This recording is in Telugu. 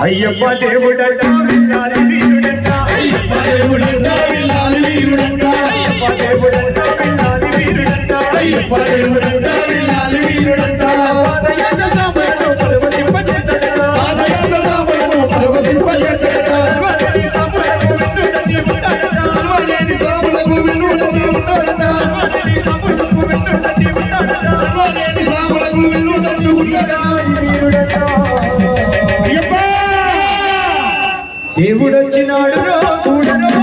అయ్యప్ప దేవుడట విల్లాలి వీరుడట అయ్యప్ప దేవుడట విల్లాలి వీరుడట అయ్యప్ప దేవుడట విల్లాలి వీరుడట అయ్యప్ప దేవుడట విల్లాలి వీరుడట పాదయాత్ర సామరను పరవశింపజేసడట పాదయాత్ర సామరను పరవశింపజేసడట సర్వలేని సామరను వినుడని ఉంటాడట సర్వలేని సామరను వినుడని ఉంటాడట సర్వలేని సామరను వినుడని ఉంటాడట సర్వలేని సామరను వినుడని ఉంటాడట దేవుడొచ్చినాడు చూడరా